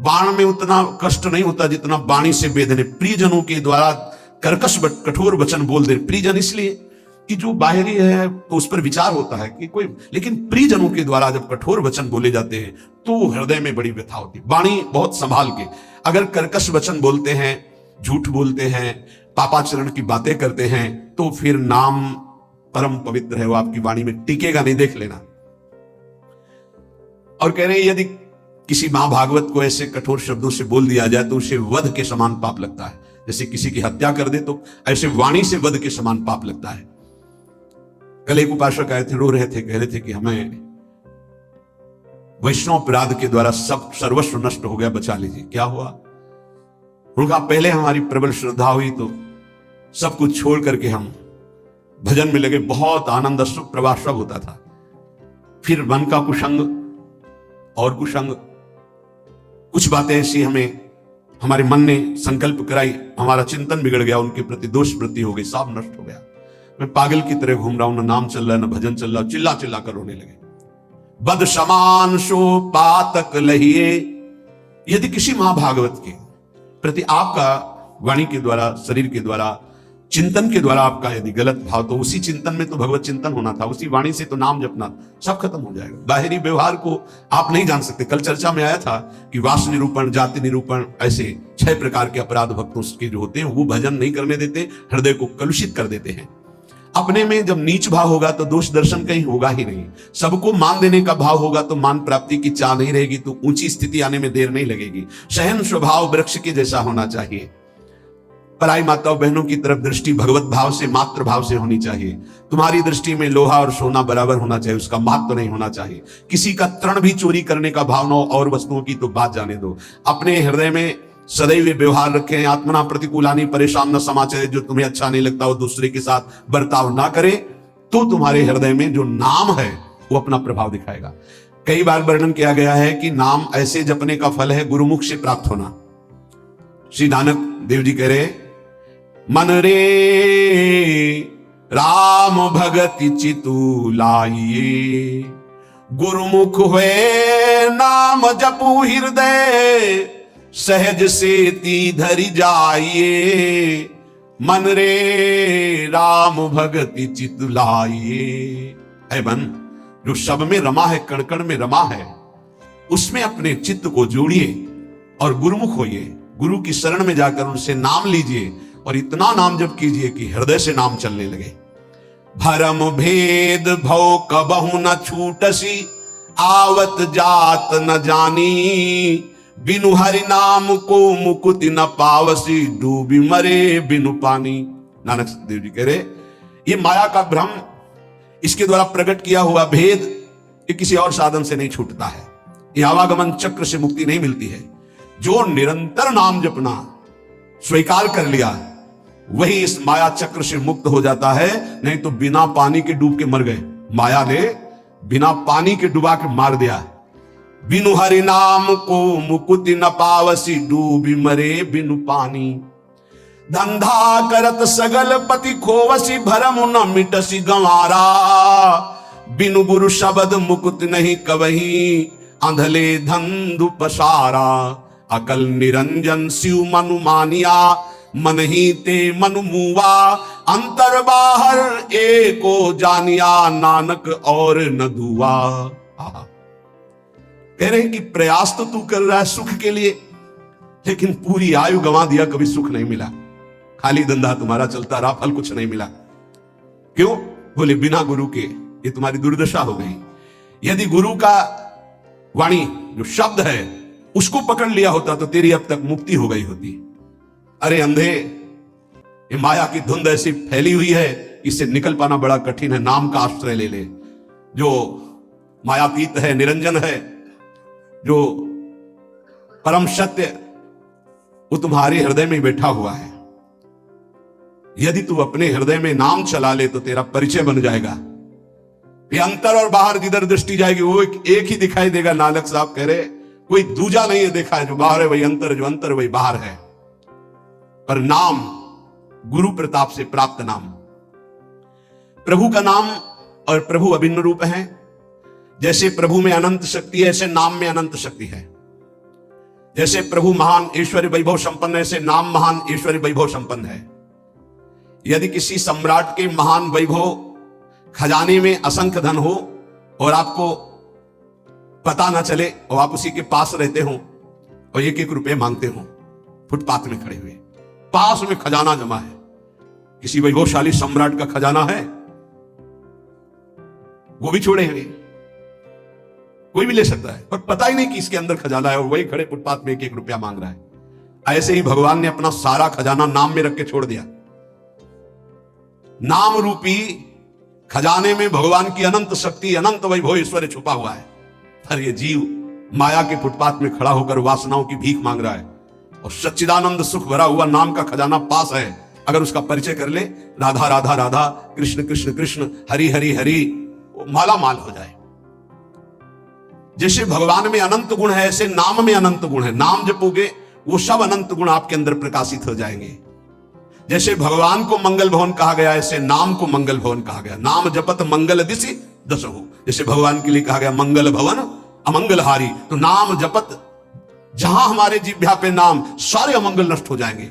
बाण में उतना कष्ट नहीं होता जितना वाणी से वेदने। प्रियजनों के द्वारा कर्कश कठोर वचन बोल दे। प्रियजन इसलिए कि जो बाहरी है तो उस पर विचार होता है कि कोई, लेकिन प्रियजनों के द्वारा जब कठोर वचन बोले जाते हैं तो हृदय में बड़ी व्यथा होती है। वाणी बहुत संभाल के, अगर कर्कश वचन बोलते हैं, झूठ बोलते हैं, पापाचरण की बातें करते हैं, तो फिर नाम परम पवित्र है, वो आपकी वाणी में टिकेगा नहीं, देख लेना। और कह रहे हैं यदि किसी मां भागवत को ऐसे कठोर शब्दों से बोल दिया जाए तो उसे वध के समान पाप लगता है। जैसे किसी की हत्या कर दे तो ऐसे वाणी से वध के समान पाप लगता है। कल एक उपासक आए थे, रो रहे थे, कह रहे थे कि हमें वैष्णव अपराध के द्वारा सब सर्वस्व नष्ट हो गया, बचा लीजिए। क्या हुआ? उनका पहले हमारी प्रबल श्रद्धा हुई तो सब कुछ छोड़ करके हम भजन में लगे, बहुत आनंद सुख प्रवाह सब होता था। फिर मन का कुसंग और कुसंग, कुछ बातें ऐसी हमें हमारे मन ने संकल्प कराई, हमारा चिंतन बिगड़ गया, उनके प्रति दोष वृत्ति हो गई, सब नष्ट हो गया। मैं पागल की तरह घूम रहा हूं, ना नाम चल रहा है ना भजन चल रहा, चिल्ला चिल्ला कर रोने लगे। बद समान सो पातक लहिए। यदि किसी महाभागवत के प्रति आपका वाणी के द्वारा, शरीर के द्वारा, चिंतन के द्वारा आपका यदि गलत भाव, तो उसी चिंतन में तो भगवत चिंतन होना था, उसी वाणी से तो नाम जपना, सब खत्म हो जाएगा। बाहरी व्यवहार को आप नहीं जान सकते। कल चर्चा में आया था कि वास निरूपण, जाति निरूपण, ऐसे 6 प्रकार के अपराध भक्तों के जो होते हैं वो भजन नहीं करने देते, हृदय को कलुषित कर देते हैं। अपने में जब नीच भाव होगा तो दोष दर्शन कहीं होगा ही नहीं। सबको मान देने का भाव होगा तो मान प्राप्ति की चाह नहीं रहेगी, तो ऊंची स्थिति आने में देर नहीं लगेगी। सहन स्वभाव वृक्ष के जैसा होना चाहिए। पराई माताओं बहनों की तरफ दृष्टि भगवत भाव से, मातृ भाव से होनी चाहिए। तुम्हारी दृष्टि में लोहा और सोना बराबर होना चाहिए, उसका महत्व नहीं होना चाहिए। किसी का तृण भी चोरी करने का भाव न हो, और वस्तुओं की तो बात जाने दो। अपने हृदय में सदैव व्यवहार रखें। आत्मना प्रतिकूलानी परेशान न समाचार, जो तुम्हें अच्छा नहीं लगता वो दूसरे के साथ बर्ताव ना करे, तो तुम्हारे हृदय में जो नाम है वो अपना प्रभाव दिखाएगा। कई बार वर्णन किया गया है कि नाम ऐसे जपने का फल है गुरुमुख से प्राप्त होना। श्री नानक देव जी कह रहे, मन रे राम भगति चितु लाइए, गुरुमुख हुए नाम जपू हृदय, सहज से ती धरि जाइए, मन रे राम भगति चितु लाइए। है मन जो सब में रमा है, कण कण में रमा है, उसमें अपने चित्त को जोड़िए और गुरुमुख होइए। गुरु की शरण में जाकर उनसे नाम लीजिए और इतना नाम जप कीजिए कि हृदय से नाम चलने लगे। भरम भेद भव कबहु न छूटसी, आवत जात न जानी, बिनु हरि नाम को मुकुति न पावसी, डूबी मरे बिनु पानी। नानक देव जी कह रहे, ये माया का भ्रम, इसके द्वारा प्रकट किया हुआ भेद, ये किसी और साधन से नहीं छूटता है। ये आवागमन चक्र से मुक्ति नहीं मिलती है। जो निरंतर नाम जपना स्वीकार कर लिया वही इस माया चक्र से मुक्त हो जाता है। नहीं तो बिना पानी के डूब के मर गए। माया ने बिना पानी के डुबा के मार दिया। बिनु हरि नाम को मुकुति न पावसी, डूबी मरे बिनु पानी। धंधा करत सगल पति खोवसी, भरम न मिटसी गंवारा, बिनु गुरु शब्द मुकुत नहीं कवही, अंधले धंधु पसारा। अकल निरंजन शिव मनु मानिया, मन ही ते मनु मुआ, अंतर बाहर एको जानिया, नानक और न दुआ। कह रहे हैं कि प्रयास तो तू कर रहा है सुख के लिए, लेकिन पूरी आयु गंवा दिया, कभी सुख नहीं मिला। खाली धंधा तुम्हारा चलता रहा, फल कुछ नहीं मिला। क्यों? बोले बिना गुरु के ये तुम्हारी दुर्दशा हो गई। यदि गुरु का वाणी जो शब्द है उसको पकड़ लिया होता तो तेरी अब तक मुक्ति हो गई होती। अरे अंधे, ये माया की धुंध ऐसी फैली हुई है, इससे निकल पाना बड़ा कठिन है। नाम का आश्रय ले ले, जो मायातीत है, निरंजन है, जो परम सत्य, वो तुम्हारे हृदय में बैठा हुआ है। यदि तू अपने हृदय में नाम चला ले तो तेरा परिचय बन जाएगा। ये अंतर और बाहर जिधर दृष्टि जाएगी वो एक ही दिखाई देगा। नानक साहब कह रहे, कोई दूजा नहीं है देखा है। जो बाहर है वही अंतर, जो अंतर वही बाहर है। पर नाम गुरु प्रताप से प्राप्त नाम, प्रभु का नाम और प्रभु अभिन्न रूप है। जैसे प्रभु में अनंत शक्ति है, ऐसे नाम में अनंत शक्ति है। जैसे प्रभु महान ऐश्वर्य वैभव संपन्न है, ऐसे नाम महान ऐश्वर्य वैभव संपन्न है। यदि किसी सम्राट के महान वैभव खजाने में असंख्य धन हो और आपको पता ना चले और आप उसी के पास रहते हो और एक एक रुपए मांगते हो, फुटपाथ में खड़े हुए, पास में खजाना जमा है, किसी वैभवशाली सम्राट का खजाना है, वो भी छोड़े हैं, कोई भी ले सकता है, पर पता ही नहीं कि इसके अंदर खजाना है और वही खड़े फुटपाथ में एक एक रुपया मांग रहा है। ऐसे ही भगवान ने अपना सारा खजाना नाम में रख के छोड़ दिया। नाम रूपी खजाने में भगवान की अनंत शक्ति, अनंत वैभव ऐश्वर्य छुपा हुआ है, पर ये जीव माया के फुटपाथ में खड़ा होकर वासनाओं की भीख मांग रहा है और सच्चिदानंद सुख भरा हुआ नाम का खजाना पास है। अगर उसका परिचय कर ले, राधा राधा राधा, कृष्ण कृष्ण कृष्ण, हरि हरि हरि, वो माला माल हो जाए। जैसे भगवान में अनंत गुण है, ऐसे नाम में अनंत गुण है। नाम जपोगे वो सब अनंत गुण आपके अंदर प्रकाशित हो जाएंगे। जैसे भगवान को मंगल भवन कहा गया, ऐसे नाम को मंगल भवन कहा गया। नाम जपत मंगल दिशि दसहु, जैसे भगवान के लिए कहा गया मंगल भवन अमंगलहारी, तो नाम जपत, जहां हमारे जिह्वा पे नाम, सारे अमंगल नष्ट हो जाएंगे।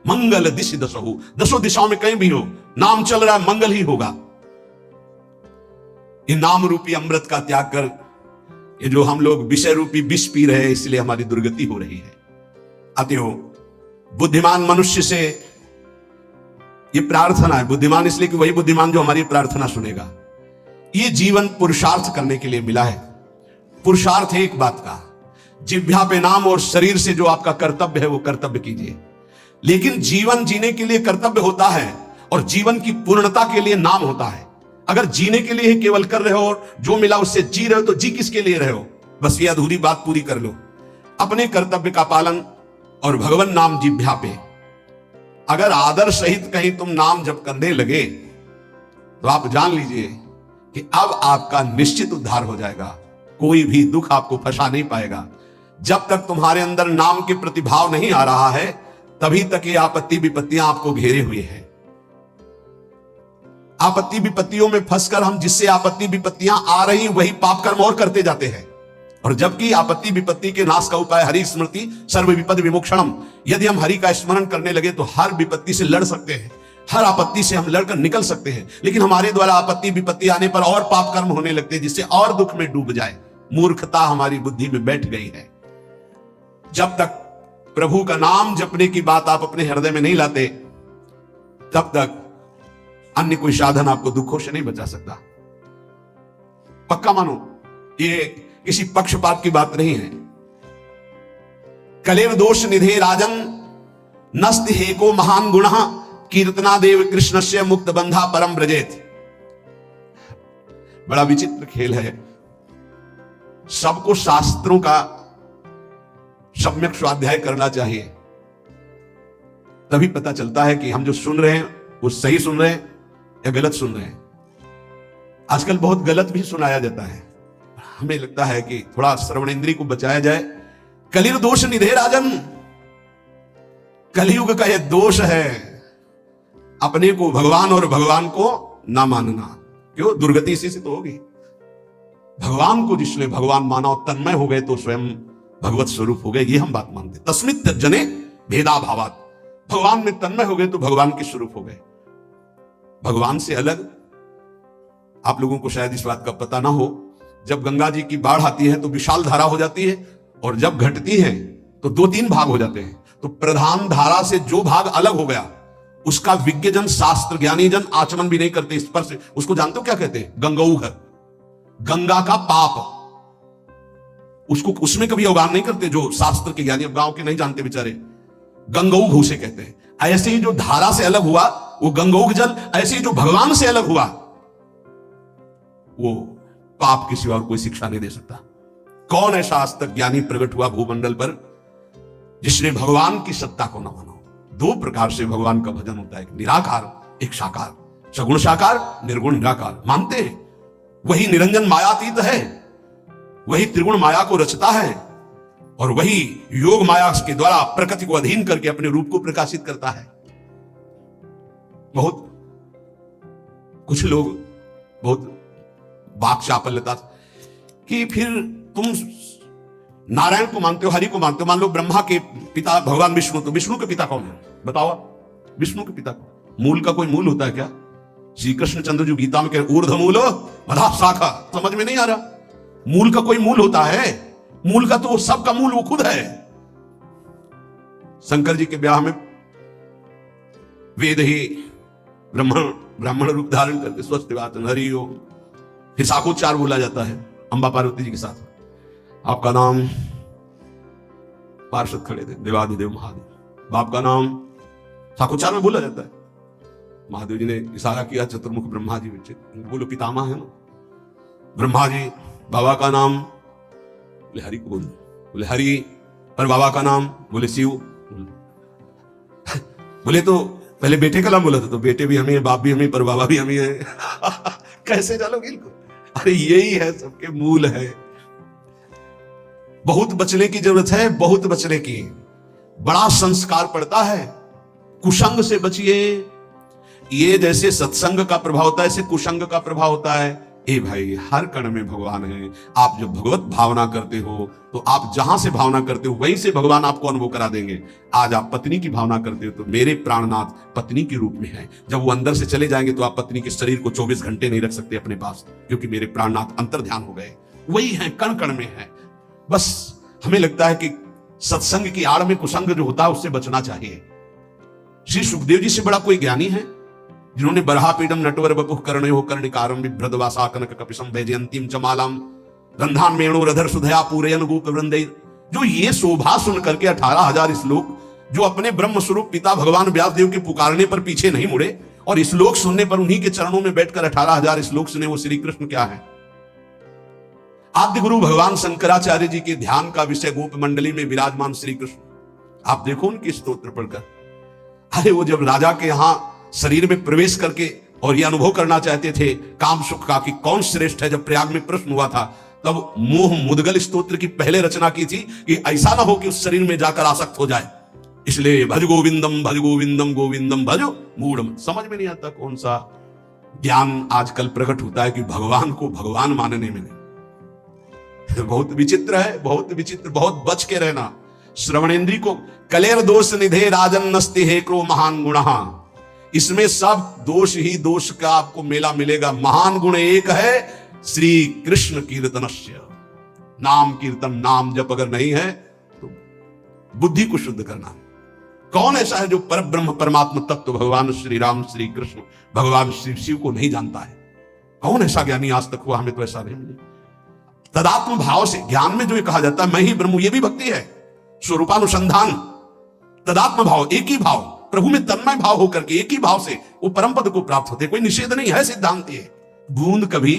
मंगल दिशि दसहु, दसों दिशाओं में कहीं भी हो, नाम चल रहा है, मंगल ही होगा। ये नाम रूपी अमृत का त्याग कर, ये जो हम लोग विषय रूपी विष पी रहे हैं, इसलिए हमारी दुर्गति हो रही है। अतएव बुद्धिमान मनुष्य से ये प्रार्थना है, बुद्धिमान इसलिए कि वही बुद्धिमान जो हमारी प्रार्थना सुनेगा। ये जीवन पुरुषार्थ करने के लिए मिला है। पुरुषार्थ है एक बात का, जिह्वा पे नाम और शरीर से जो आपका कर्तव्य है वो कर्तव्य कीजिए। लेकिन जीवन जीने के लिए कर्तव्य होता है और जीवन की पूर्णता के लिए नाम होता है। अगर जीने के लिए केवल कर रहे हो और जो मिला उससे जी रहे हो, तो जी किसके लिए रहे हो? बस ये अधूरी बात पूरी कर लो। अपने कर्तव्य का पालन और भगवान नाम जिह्वा पे अगर आदर सहित कहीं तुम नाम जप करने लगे, तो आप जान लीजिए कि अब आपका निश्चित उद्धार हो जाएगा। कोई भी दुख आपको फंसा नहीं पाएगा। जब तक तुम्हारे अंदर नाम के प्रति भाव नहीं आ रहा है, तभी तक ये आपत्ति विपत्तियां आपको घेरे हुए हैं। आपत्ति विपत्तियों में फंसकर हम जिससे आपत्ति विपत्तियां आ रही वही पाप कर्म और करते जाते हैं। और जबकि आपत्ति विपत्ति के नाश का उपाय हरि स्मृति सर्व विपद विमोक्षणम, यदि हम हरि का स्मरण करने लगे तो हर विपत्ति से लड़ सकते हैं, हर आपत्ति से हम लड़कर निकल सकते हैं। लेकिन हमारे द्वारा आपत्ति विपत्ति आने पर और पाप कर्म होने लगते हैं, जिससे और दुख में डूब जाए। मूर्खता हमारी बुद्धि में बैठ गई है। जब तक प्रभु का नाम जपने की बात आप अपने हृदय में नहीं लाते, तब तक अन्य कोई साधन आपको दुखों से नहीं बचा सकता। पक्का मानो, ये किसी पक्षपात की बात नहीं है। कलेव दोष निधे राजन नस्त हेको महान गुण कीर्तना देव कृष्ण से मुक्त बंधा परम ब्रजेत। बड़ा विचित्र खेल है। सबको शास्त्रों का सम्यक स्वाध्याय करना चाहिए, तभी पता चलता है कि हम जो सुन रहे हैं वो सही सुन रहे हैं या गलत सुन रहे हैं। आजकल बहुत गलत भी सुनाया जाता है। हमें लगता है कि थोड़ा श्रवण इंद्री को बचाया जाए। कलिर दोष निधे राजन, कलयुग का यह दोष है, अपने को भगवान और भगवान को ना मानना। क्यों? दुर्गति इसी से तो होगी। भगवान को जिसने भगवान माना और तन्मय हो गए तो स्वयं भगवत स्वरूप हो गए, ये हम बात मानते। तस्मित जने भेदा भावात, भगवान में तन्मय हो गए तो भगवान के स्वरूप हो गए। भगवान से अलग, आप लोगों को शायद इस बात का पता ना हो, जब गंगा जी की बाढ़ आती है तो विशाल धारा हो जाती है, और जब घटती है तो 2-3 भाग हो जाते हैं। तो प्रधान धारा से जो भाग अलग हो गया, उसका विज्ञजन, शास्त्र ज्ञानी जन आचमन भी नहीं करते स्पर्श। उसको जानते हो क्या कहते हैं? गंगौघ, गंगा का पाप। उसको उसमें कभी अवगान नहीं करते जो शास्त्र के ज्ञानी, अब गांव के नहीं जानते बेचारे। गंगौघ उसे कहते हैं। ऐसे ही जो धारा से अलग हुआ वो गंगौघ जल, ऐसे ही जो भगवान से अलग हुआ वो पाप की सिवा और कोई शिक्षा नहीं दे सकता। कौन ऐसा आज तक ज्ञानी प्रकट हुआ भूमंडल पर जिसने भगवान की सत्ता को न माना? 2 प्रकार से भगवान का भजन होता है, एक निराकार, एक साकार। सगुण साकार, निर्गुण निराकार। मानते हैं वही निरंजन मायातीत है, वही त्रिगुण माया को रचता है, और वही योग माया के द्वारा प्रकृति को अधीन करके अपने रूप को प्रकाशित करता है। बहुत कुछ लोग बहुत बाक चापल्यता कि फिर तुम नारायण को मानते हो, हरि को मानते हो, मान लो ब्रह्मा के पिता भगवान विष्णु, तो विष्णु के पिता कौन है बताओ आप? विष्णु के पिता कौन? मूल का कोई मूल होता है क्या? श्री कृष्ण चंद्र जो गीता में कह ऊर्ध्व मूल मधा शाखा, समझ में नहीं आ रहा? मूल का कोई मूल होता है? मूल का तो वो सबका मूल वो खुद है। शंकर जी के ब्याह में वेद ही ब्राह्मण रूप धारण करके स्वस्तिवात हरि ओम, फिर शाखोच्चार बोला जाता है अंबा पार्वती जी के साथ। आपका नाम, पार्षद खड़े थे, देवादिदेव महादेव, बाप का नाम शाखोच्चार में बोला जाता है। महादेव जी ने इशारा किया, चतुर्मुख ब्रह्मा जी बच्चे बोलो, पितामह है ना ब्रह्मा जी। बाबा का नाम, बोले हरि को बोलो, बोले हरि। और बाबा का नाम, बोले शिव। बोले तो पहले बेटे का नाम बोला था, तो बेटे भी हमें, बाप भी हमें, पर बाबा भी हमें है। कैसे चलोगे इनको? अरे यही है, सबके मूल है। बहुत बचने की जरूरत है, बहुत बचने की। बड़ा संस्कार पड़ता है। कुसंग से बचिए। ये जैसे सत्संग का प्रभाव होता है, ऐसे कुसंग का प्रभाव होता है। ए भाई, हर कण में भगवान है। आप जब भगवत भावना करते हो तो आप जहां से भावना करते हो वहीं से भगवान आपको अनुभव करा देंगे। आज आप पत्नी की भावना करते हो तो मेरे प्राणनाथ पत्नी के रूप में है। जब वो अंदर से चले जाएंगे तो आप पत्नी के शरीर को 24 घंटे नहीं रख सकते अपने पास, क्योंकि मेरे प्राणनाथ अंतर ध्यान हो गए। वही है, कण कण में है। बस हमें लगता है कि सत्संग की आड़ में कुसंग जो होता है उससे बचना चाहिए। श्री सुखदेव जी से बड़ा कोई ज्ञानी है जिन्होंने बरहापीडम नटवर बपुः कर्णयो कर्णिकारं बिभ्रदवासा कनक कपिशं वैजयंतीं चमालां रंधान मेणुरधर सुधया पूरयन गोप वृंदै। जो ये शोभा सुन करके 18,000 श्लोक, जो अपने ब्रह्म स्वरूप पिता भगवान व्यासदेव के पुकारने पर पीछे नहीं मुड़े और श्लोक सुनने पर उन्हीं के चरणों में बैठकर 18,000 श्लोक सुने, वो श्री कृष्ण क्या है? आद्य गुरु भगवान शंकराचार्य जी के ध्यान का विषय गोप मंडली में विराजमान श्री कृष्ण। आप देखो उनकी स्तोत्र पढ़कर। अरे वो जब राजा के यहां शरीर में प्रवेश करके और यह अनुभव करना चाहते थे काम सुख का कि कौन श्रेष्ठ है, जब प्रयाग में प्रश्न हुआ था, तब मोह मुदगल स्तोत्र की पहले रचना की थी कि ऐसा ना हो कि उस शरीर में जाकर आसक्त हो जाए। इसलिए भज गोविंदम गोविंदम भज मूढ़। समझ में नहीं आता कौन सा ज्ञान आजकल प्रकट होता है कि भगवान को भगवान मानने में नहीं। बहुत विचित्र है, बहुत विचित्र। बहुत बच के रहना। श्रवणेन्द्री को कलेर दोष निधे राजन नस्ति हे क्रो महान गुण। इसमें सब दोष ही दोष का आपको मेला मिलेगा। महान गुण एक है, श्री कृष्ण कीर्तनस्य। नाम कीर्तन, नाम जप अगर नहीं है तो बुद्धि को शुद्ध करना। कौन ऐसा है जो पर ब्रह्म परमात्मा तत्व भगवान श्री राम, श्री कृष्ण, भगवान श्री शिव को नहीं जानता है? कौन ऐसा ज्ञानी आज तक हुआ? हमें तो ऐसा नहीं मिले। तदात्म भाव से ज्ञान में जो ये कहा जाता है मैं ही ब्रह्म, ये भी भक्ति है। स्वरूपानुसंधान, तदात्म भाव, एक ही भाव, प्रभु में तन्मय भाव होकर के एक ही भाव से वो परम पद को प्राप्त होते। कोई निषेध नहीं है, सिद्धांत ये। बूंद कभी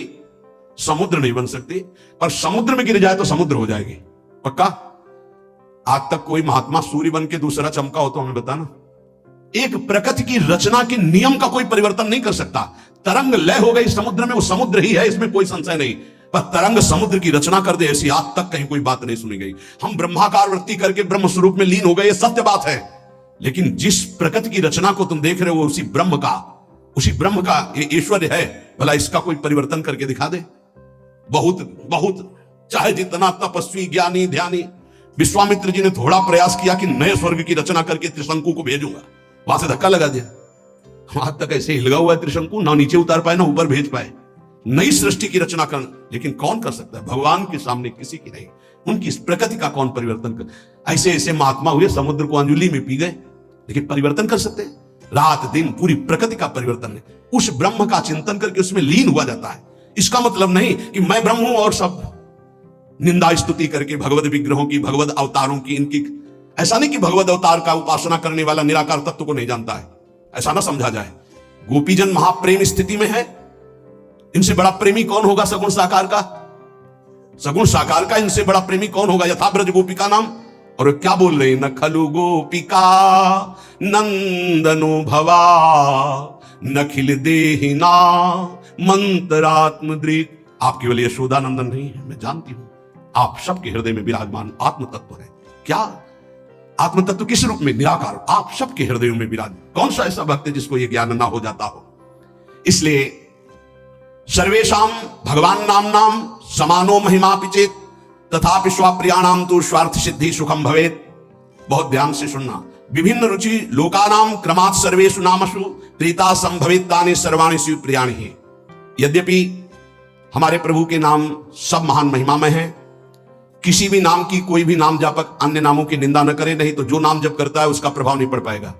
समुद्र नहीं बन सकती, पर समुद्र में गिर जाए तो समुद्र हो जाएगी, पक्का। आज तक कोई महात्मा सूर्य बन के दूसरा चमका हो तो हमें बताना। एक प्रकृति की रचना के नियम का कोई परिवर्तन नहीं कर सकता। तरंग लय हो गई समुद्र में, वो समुद्र ही है, इसमें कोई संशय नहीं। पर तरंग समुद्र की रचना कर दे, ऐसी आज तक कहीं कोई बात नहीं सुनी गई। हम ब्रह्माकार वृत्ति करके ब्रह्म स्वरूप में लीन हो गए, ये सत्य बात है। लेकिन जिस प्रकृति की रचना को तुम देख रहे हो उसी ब्रह्म का ये ऐश्वर्य है। भला इसका कोई परिवर्तन करके दिखा दे। बहुत बहुत चाहे जितना तपस्वी, ज्ञानी, ध्यानी, विश्वामित्र जी ने थोड़ा प्रयास किया कि नए स्वर्ग की रचना करके त्रिशंकु को भेजूंगा, वहां से धक्का लगा दिया। आज तक ऐसे हिलगा हुआ है त्रिशंकु, ना नीचे उतार पाए ना ऊपर भेज पाए। नई सृष्टि की रचना कर, लेकिन कौन कर सकता है? भगवान के सामने किसी की नहीं। उनकी इस प्रकृति का कौन परिवर्तन कर? ऐसे ऐसे महात्मा हुए, समुद्र को अंजुली में पी गए, लेकिन परिवर्तन कर सकते हैं? रात दिन पूरी प्रकृति का परिवर्तन है। उस ब्रह्म का चिंतन करके उसमें लीन हुआ जाता है। इसका मतलब नहीं कि मैं ब्रह्म हूं और सब निंदा स्तुति करके भगवत विग्रहों की, भगवत अवतारों की, इनकी। ऐसा नहीं कि भगवत अवतार का उपासना करने वाला निराकार तत्व को नहीं जानता है, ऐसा ना समझा जाए। गोपीजन महाप्रेम स्थिति में है। इनसे बड़ा प्रेमी कौन होगा सगुण साकार का? सगुण साकार का इनसे बड़ा प्रेमी कौन होगा? यथा ब्रज गोपिका नाम। और क्या बोल रहे हैं? न खलु गोपिका नंदनो भवा नखिल देहिना मंत्रात्म दृक। आप केवल यशोदा नंदन नहीं है, मैं जानती हूं आप सबके हृदय में विराजमान आत्म तत्व है। क्या आत्म तत्व? किस रूप में? निराकार। आप सबके हृदयों में विराज। कौन सा ऐसा भक्त है जिसको यह ज्ञान ना हो जाता हो? इसलिए सर्वेशाम भगवान नाम नाम समानो महिमा पिचेत। तथापि स्वाप्रियाणाम तो स्वार्थ सिद्धि सुखम भवेत। बहुत ध्यान से सुनना। विभिन्न रुचि लोकानाम क्रमात् सर्वेषु नामसु प्रीता संभवितानि सर्वाणि शिव प्रियाणि। यद्यपि हमारे प्रभु के नाम सब महान महिमामय हैं, किसी भी नाम की कोई भी नाम जापक अन्य नामों की निंदा न करे, नहीं तो जो नाम जप करता है उसका प्रभाव नहीं पड़ पाएगा।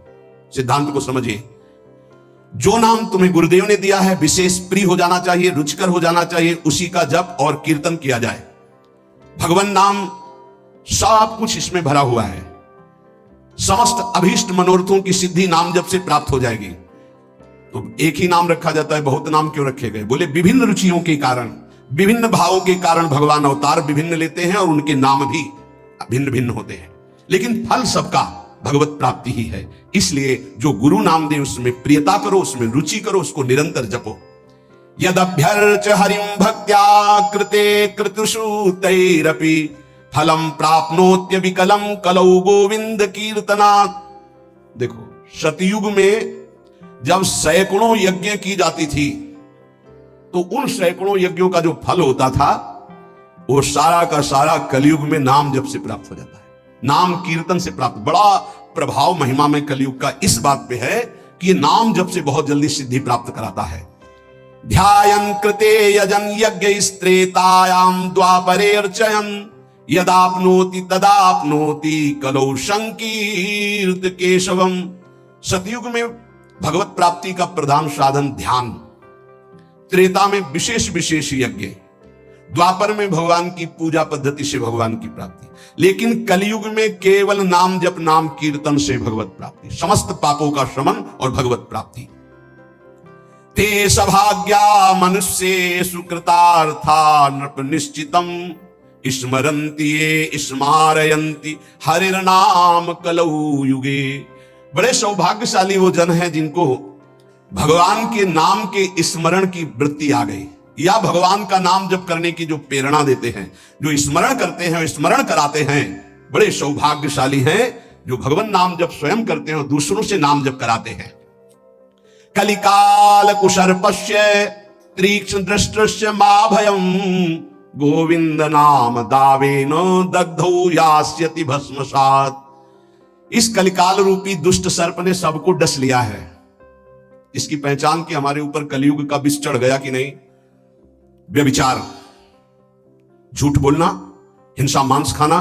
सिद्धांत को समझिए। जो नाम तुम्हें गुरुदेव ने दिया है विशेष प्रिय हो जाना चाहिए, रुचिकर हो जाना चाहिए, उसी का जप और कीर्तन किया जाए। भगवान नाम सब कुछ इसमें भरा हुआ है। समस्त अभीष्ट मनोरथों की सिद्धि नाम जप से प्राप्त हो जाएगी। तो एक ही नाम रखा जाता है, बहुत नाम क्यों रखे गए? बोले विभिन्न रुचियों के कारण, विभिन्न भावों के कारण भगवान अवतार विभिन्न लेते हैं और उनके नाम भी भिन्न भिन्न होते हैं, लेकिन फल सबका भगवत प्राप्ति ही है। इसलिए जो गुरु नाम दे उसमें प्रियता करो, उसमें रुचि करो, उसको निरंतर जपो। यदभ्यर्च हरिं भक्त्या कृते कृतुषु तैरपि फलम प्राप्नोत्य विकलम कलौ गोविंद कीर्तनात्। देखो, सतयुग में जब सैकड़ों यज्ञ की जाती थी तो उन सैकड़ों यज्ञों का जो फल होता था वो सारा का सारा कलयुग में नाम जप से प्राप्त हो जाता है, नाम कीर्तन से प्राप्त। बड़ा प्रभाव महिमा में कलयुग का इस बात पे है कि ये नाम जप से बहुत जल्दी सिद्धि प्राप्त कराता है। ध्यायन् कृते यजन यज्ञ स्त्रेतायाम द्वापरे अर्चयन् यदाप्नोति तदाप्नोति कलौ संकीर्त केशवम। सतयुग में भगवत प्राप्ति का प्रधान साधन ध्यान, त्रेता में विशेष विशेष यज्ञ, द्वापर में भगवान की पूजा पद्धति से भगवान की प्राप्ति, लेकिन कलयुग में केवल नाम जप नाम कीर्तन से भगवत प्राप्ति, समस्त पापों का शमन और भगवत प्राप्ति। ते सभाग्या मनुष्य सुकृतार्था नृप निश्चितम स्मरन्ति ये स्मारयन्ति हरिर्नाम कलौ युगे। बड़े सौभाग्यशाली वो जन हैं जिनको भगवान के नाम के स्मरण की वृत्ति आ गई, या भगवान का नाम जप करने की जो प्रेरणा देते हैं, जो स्मरण करते हैं, स्मरण कराते हैं। बड़े सौभाग्यशाली हैं जो भगवान नाम जप स्वयं करते हैं और दूसरों से नाम जप कराते हैं। कलिकाल कुशर्पस्य तीक्ष्ण दृष्टस्य मा भयम गोविंद नाम दावेन दग्धौ यास्यति भस्मसात्। इस कलिकाल रूपी दुष्ट सर्प ने सबको डस लिया है। इसकी पहचान की हमारे ऊपर कलयुग का विष चढ़ गया कि नहीं? व्यभिचार, झूठ बोलना, हिंसा मांस खाना,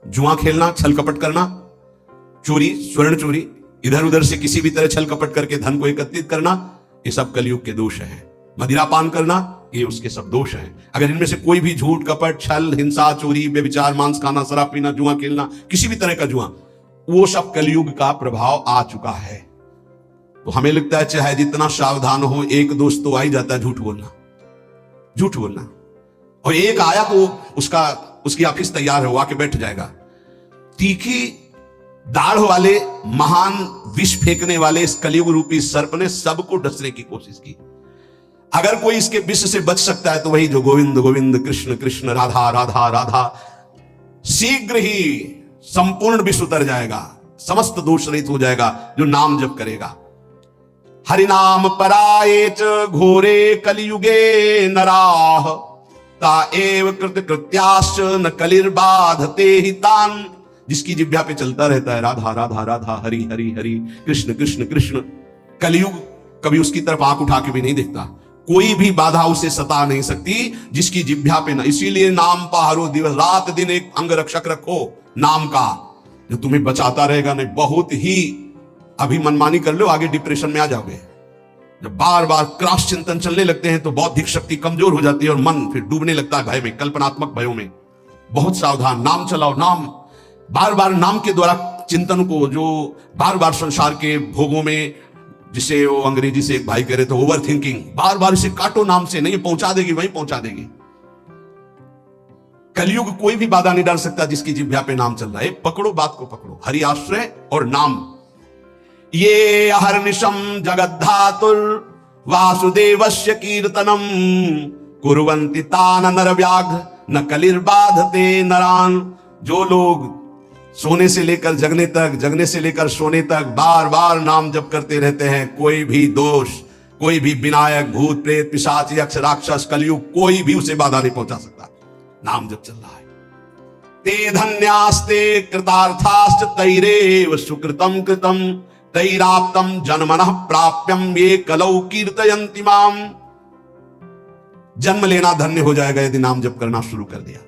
जुआ खेलना, छल कपट करना, चोरी, स्वर्ण चोरी, इधर उधर से किसी भी तरह छल कपट करके धन को एकत्रित करना, ये सब कलयुग के दोष हैं। मदिरापान करना, ये उसके सब दोष हैं। अगर इनमें से कोई भी झूठ कपट छल हिंसा चोरी व्यभिचार मांस खाना शराब पीना जुआ खेलना किसी भी तरह का जुआ, वो सब कलयुग का प्रभाव आ चुका है। तो हमें लगता है चाहे जितना सावधान हो, एक दोस्त तो आ ही जाता है झूठ बोलना, झूठ बोलना। और एक आया तो उसकी ऑफिस तैयार है, वो आके बैठ जाएगा। तीखी दाढ़ वाले महान विष फेंकने वाले इस कलयुग रूपी सर्प ने सबको डसने की कोशिश की। अगर कोई इसके विष से बच सकता है तो वही जो गोविंद गोविंद कृष्ण कृष्ण राधा राधा राधा, शीघ्र ही संपूर्ण विष उतर जाएगा, समस्त दोष रहित हो जाएगा जो नाम जप करेगा। हरिनाम पराये च घोरे कलियुगे नराः ता एव कृत कृत्याश्च न कलिर्बाधते हितान्। जिसकी जिह्वा पे चलता रहता है राधा राधा राधा हरि हरि हरि कृष्ण कृष्ण कृष्ण, कलयुग कभी उसकी तरफ आंख उठा के भी नहीं देखता, कोई भी बाधा उसे सता नहीं सकती जिसकी जिह्वा पे ना। इसीलिए नाम पाहरो दिवस रात दिन एक अंग रक्षक रखो नाम का, जो तुम्हें बचाता रहेगा। नहीं बहुत ही अभी मनमानी कर लो, आगे डिप्रेशन में आ जाओगे। जब बार बार क्रॉस चिंतन चलने लगते हैं तो बौद्धिक शक्ति कमजोर हो जाती है और मन फिर डूबने लगता है भय में, कल्पनात्मक भयों में। बहुत सावधान, नाम चलाओ, नाम बार बार नाम के द्वारा चिंतन को, जो बार बार संसार के भोगों में, जिसे वो अंग्रेजी से एक भाई कह रहे थे ओवर थिंकिंग, बार बार इसे काटो नाम से, नहीं पहुंचा देगी वहीं पहुंचा देगी। कलयुग कोई भी बाधा नहीं डाल सकता जिसकी जिह्वा पे नाम चल रहा है। पकड़ो बात को, पकड़ो हरि आश्रय और नाम। ये अहर्निशम जगद्धातुर वासुदेवस्य कीर्तनम कुर्वन्ति तान नरव्याघ्र न कलिर्बाधते नरान। जो लोग सोने से लेकर जगने तक, जगने से लेकर सोने तक बार बार नाम जप करते रहते हैं, कोई भी दोष, कोई भी विनायक भूत प्रेत पिशाच यक्ष राक्षस कलयुग कोई भी उसे बाधा नहीं पहुंचा सकता। नाम जप चल रहा है। ते धन्यास्ते कृतार्थाश्च तैरेव सुकृतम कृतम तैराप्तम जन्मनः प्राप्यम ये कलौ कीर्तयन्ति माम। जन्म लेना धन्य हो जाएगा यदि नाम जप करना शुरू कर दिया।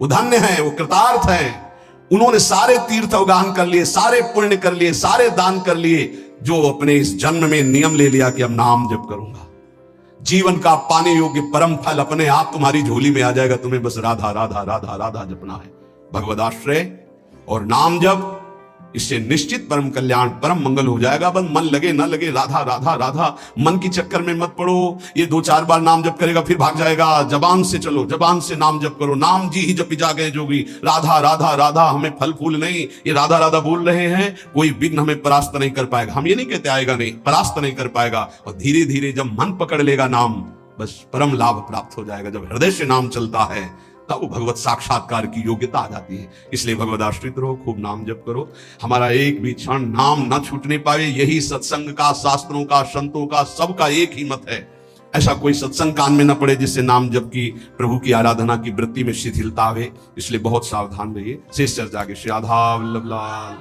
वो धन्य है, वो कृतार्थ है। उन्होंने सारे तीर्थ अवगाहन कर लिए, सारे पुण्य कर लिए, सारे दान कर लिए, जो अपने इस जन्म में नियम ले लिया कि अब नाम जप करूंगा। जीवन का पाने योग्य परम फल अपने आप तुम्हारी झोली में आ जाएगा। तुम्हें बस राधा राधा राधा राधा जपना है, भगवदाश्रय और नाम जप। इससे निश्चित परम कल्याण, परम मंगल हो जाएगा। बस मन लगे ना लगे, राधा राधा राधा, मन की चक्कर में मत पड़ो। ये 2-4 बार नाम जप करेगा फिर भाग जाएगा। जबान से चलो, जबान से नाम जप करो। नाम जी ही जपी जा गए जोगी, राधा राधा राधा। हमें फल फूल नहीं, ये राधा राधा बोल रहे हैं। कोई विघ्न हमें परास्त नहीं कर पाएगा। हम ये नहीं कहते आएगा नहीं, परास्त नहीं कर पाएगा। और धीरे धीरे जब मन पकड़ लेगा नाम, बस परम लाभ प्राप्त हो जाएगा। जब हृदय से नाम चलता है तब भगवत साक्षात्कार की योग्यता आ जाती है। इसलिए भगवत आश्रित रहो, खूब नाम जप करो। हमारा एक भी क्षण नाम ना छूटने पाए, यही सत्संग का, शास्त्रों का, संतों का, सबका एक ही मत है। ऐसा कोई सत्संग कान में न पड़े जिससे नाम जप की, प्रभु की आराधना की वृत्ति में शिथिलता आवे। इसलिए बहुत सावधान रहिए। शेष चर्चा के श्री राधा वल्लभ लाल।